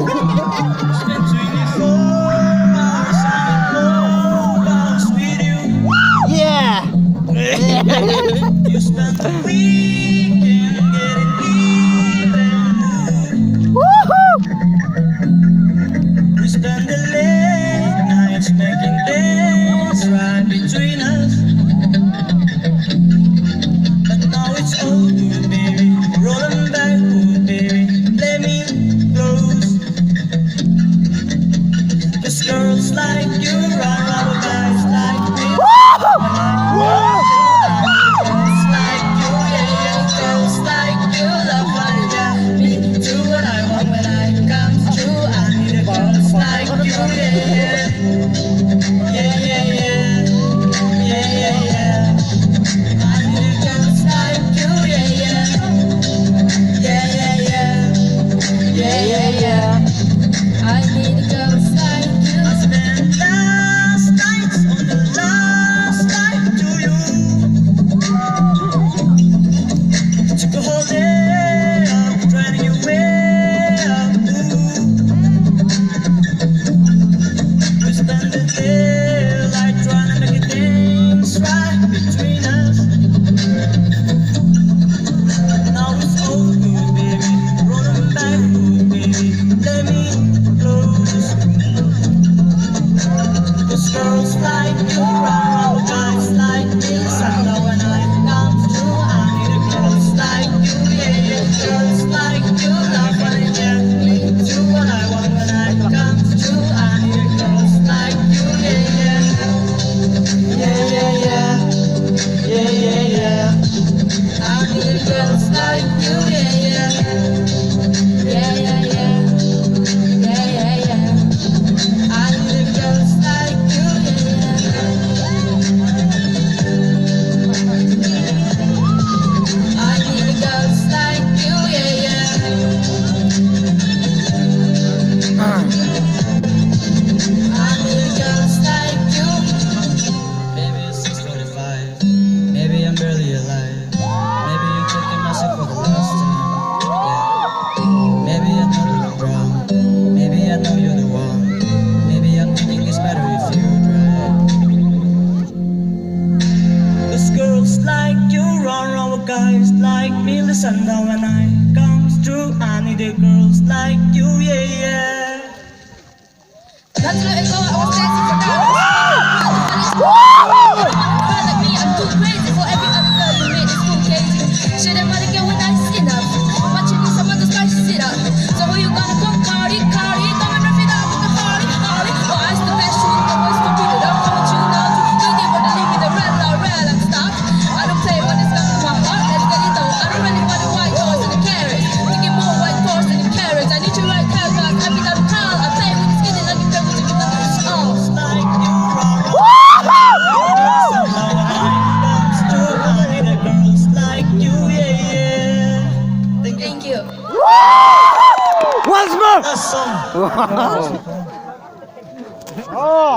Spend 24 hours on hours with you. Yeah! You spend the weekend getting even. Woohoo! We spend the late nights making things right between us. But now it's over, baby. Rolling backward, baby. Play me close. 'Cause girls like you run our guys like me. Girls like you, yeah, yeah. Girls like you love what I got. Me do what I want when I come through. I need a girls like you, yeah, yeah. Yeah, yeah, yeah. Yeah, yeah, yeah. I need a girls like you, yeah, yeah. Yeah, yeah, yeah. Yeah, yeah, yeah. I need a girls like you. I spent last nights on the last night to you. Took a whole day of trying you way up. We spent the daylight trying to make things right between us. Now it's over, baby. Rolling backward, baby. Let me close. 'Cause girls like you run our guys like me. So now when I come through, I need a girls like you, yeah, yeah. Girls like you love what I get. Me do what I want when I come through. I need a girls like you, yeah, yeah. Yeah, yeah, yeah. Yeah, yeah, yeah. I need girls like you, yeah, yeah. Yeah, yeah, yeah. Yeah, yeah, yeah. I need girls like you, yeah, yeah. I need girls like you, yeah, yeah. I need girls like you. Maybe it's 6:45. Maybe I'm barely alive. Maybe you're checking myself for the last time. Yeah. Maybe I know that I'm wrong. Maybe I know you're the one. Maybe I'm thinking it's better if you drive. 'Cause girls like you run over guys like me. Listen now when I comes through. I need the girls like you, yeah, yeah. Not to let it go, I was dancing for now. Like me, I'm too crazy for every other girl you meet. It's too crazy. Shit, I'm gonna get when I see enough. But you need someone to spice it up. So who you gonna come, Cardi? Cardi, come and rough it up with the Harley, Harley. Oh, I still best shoot the boys to beat it up. Come and tune out. You give her the leave me the red and stop. I don't play when it's got to my heart. Let's get it though. I don't really want the white horse and the carrots. You get more white horse than the carrots. I need you right now, guys. I mean, I'm proud. I play with the skinny like you play with the Like you run I need a girls like you, yeah, yeah. Thank you. Once more! That's some. Oh!